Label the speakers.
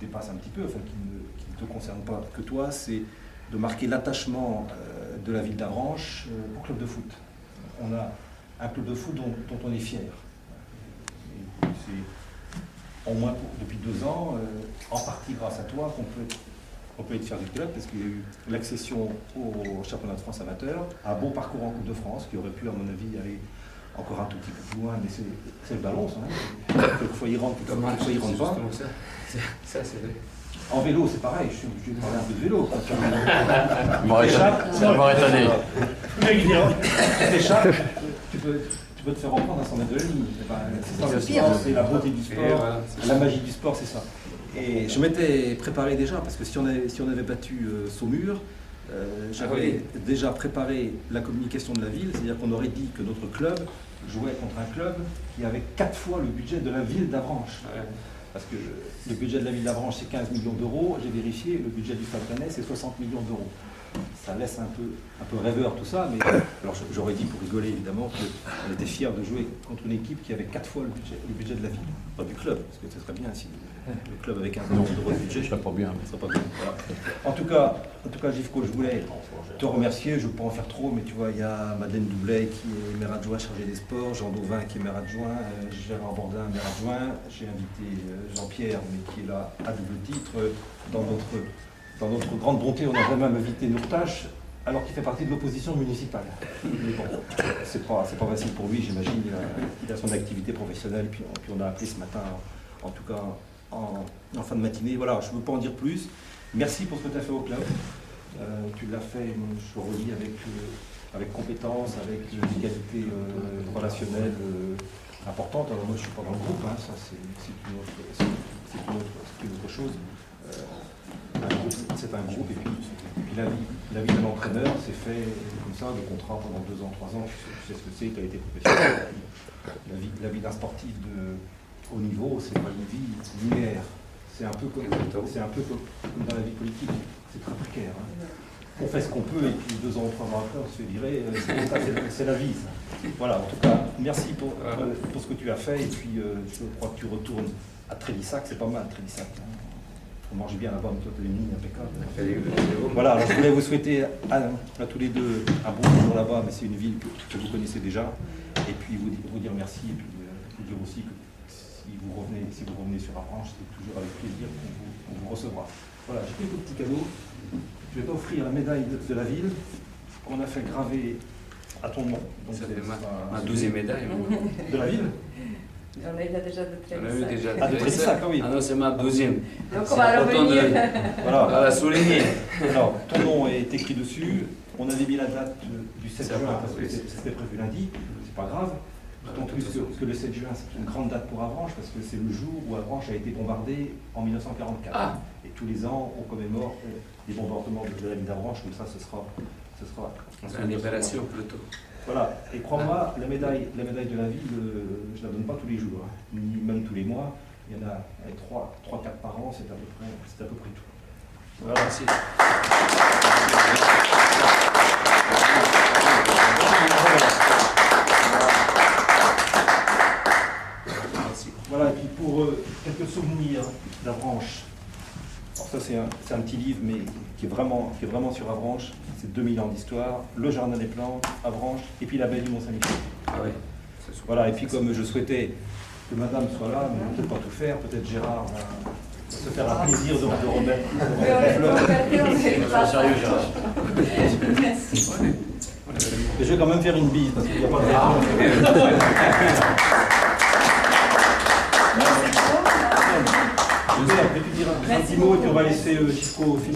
Speaker 1: dépasse un petit peu, enfin qui ne te concerne pas que toi, c'est de marquer l'attachement de la ville d'Avranches au club de foot. On a un club de foot dont on est fier. Et c'est au moins depuis 2 ans, en partie grâce à toi, qu'on peut être fier du club, parce qu'il y a eu l'accession au championnat de France amateur, un beau parcours en Coupe de France, qui aurait pu, à mon avis, aller encore un tout petit peu plus loin, mais c'est le ballon, ça. Hein. Quelquefois, il rentre, quelquefois, il rentre pas.
Speaker 2: Ça, c'est vrai.
Speaker 1: En vélo, c'est pareil, je vais parler un peu de vélo.
Speaker 3: Ça m'aurait étonné.
Speaker 1: Tu t'échappes, tu peux te faire reprendre à 100 mètres de la ligne. C'est ça le sport, c'est la beauté du sport, la magie du sport, c'est ça. Et je m'étais préparé déjà, parce que si on avait battu Saumur, j'avais déjà préparé la communication de la ville, c'est-à-dire qu'on aurait dit que notre club jouait contre un club qui avait 4 fois le budget de la ville d'Avranches. Parce que le budget de la ville d'Avranches, c'est 15 millions d'euros. J'ai vérifié, le budget du Stade Rennais, c'est 60 millions d'euros. Ça laisse un peu rêveur tout ça, mais alors j'aurais dit pour rigoler évidemment qu'on était fiers de jouer contre une équipe qui avait 4 fois le budget de la ville, pas du club, parce que ce serait bien si le club avec 15 millions d'euros de budget.
Speaker 3: Ce serait pas bien.
Speaker 1: Ce serait pas bien. Voilà. En tout cas, Gifko, je voulais te remercier. Je ne veux pas en faire trop, mais tu vois, il y a Madeleine Doublet qui est maire adjoint chargé des sports, Jean Dauvin qui est maire adjoint, Gérard Bordin, maire adjoint. J'ai invité Jean-Pierre, mais qui est là à double titre. Dans notre grande bonté, on a vraiment invité Nourtache, alors qu'il fait partie de l'opposition municipale. Mais bon, c'est pas facile pour lui, j'imagine. Il a son activité professionnelle, puis on a appelé ce matin, en tout cas en fin de matinée. Voilà, je ne veux pas en dire plus. Merci pour ce que tu as fait au club. Tu l'as fait, je relis, avec compétence, avec une qualité relationnelle importante. Alors moi, je ne suis pas dans le groupe, hein, ça c'est une autre chose. C'est un groupe, et puis la vie d'un entraîneur, c'est fait comme ça, des contrats pendant 2 ans, 3 ans, tu sais ce que c'est, tu as été professionnel. La vie d'un sportif de haut niveau, c'est pas une vie linéaire. C'est un peu comme dans la vie politique, c'est très précaire. Hein. On fait ce qu'on peut, et puis 2 ans ou 3 ans après, on se fait virer, c'est la vie, ça. Voilà, en tout cas, merci pour ce que tu as fait, et puis je crois que tu retournes à Trélissac, c'est pas mal Trélissac. Hein. On mange bien là-bas, mais toi, tu as une ligne impeccable. Voilà, alors je voulais vous souhaiter à tous les deux un bon séjour là-bas, mais c'est une ville que vous connaissez déjà. Et puis vous dire merci, et puis vous dire aussi que si vous revenez sur Avranches, c'est toujours avec plaisir qu'on vous recevra. Voilà, j'ai quelques petits cadeaux. Je vais t'offrir la médaille de la ville qu'on a fait graver à ton nom. Donc
Speaker 2: ça fait ma 12e médaille.
Speaker 1: De la ville.
Speaker 4: On a eu déjà de Trélissac.
Speaker 2: On a eu déjà
Speaker 1: de Trélissac, oui.
Speaker 2: Ah non, c'est ma 12e.
Speaker 4: Donc on va revenir.
Speaker 1: Voilà.
Speaker 2: On va la souligner.
Speaker 1: Alors, ton nom est écrit dessus. On avait mis la date du 7 juin parce que c'était prévu lundi. C'est pas grave. D'autant plus que le 7 juin, c'est une grande date pour Avranches parce que c'est le jour où Avranches a été bombardée en 1944. Ah. Et tous les ans, on commémore les bombardements de la ville d'Avranches. Comme ça, ce sera
Speaker 2: la libération plutôt.
Speaker 1: Voilà, et crois-moi, la médaille de la ville, je ne la donne pas tous les jours, hein, ni même tous les mois. Il y en a 3-4 par an, c'est à peu près tout.
Speaker 2: Voilà, merci.
Speaker 1: Voilà, et puis pour quelques souvenirs d'Avranches. Alors ça c'est un petit livre, mais qui est vraiment sur Avranches. C'est 2000 ans d'histoire, le jardin des plantes, Avranches, et puis la baie du Mont-Saint-Michel.
Speaker 2: Ah oui.
Speaker 1: Voilà, et puis comme je souhaitais que madame soit là, mais on ne peut pas tout faire, peut-être Gérard va se faire un plaisir de remettre les fleurs.
Speaker 3: Sérieux, Gérard.
Speaker 4: Merci.
Speaker 1: Et je vais quand même faire une bise, parce qu'il n'y a pas de raison. Je vais dire un petit mot, et puis on va laisser Chico finir.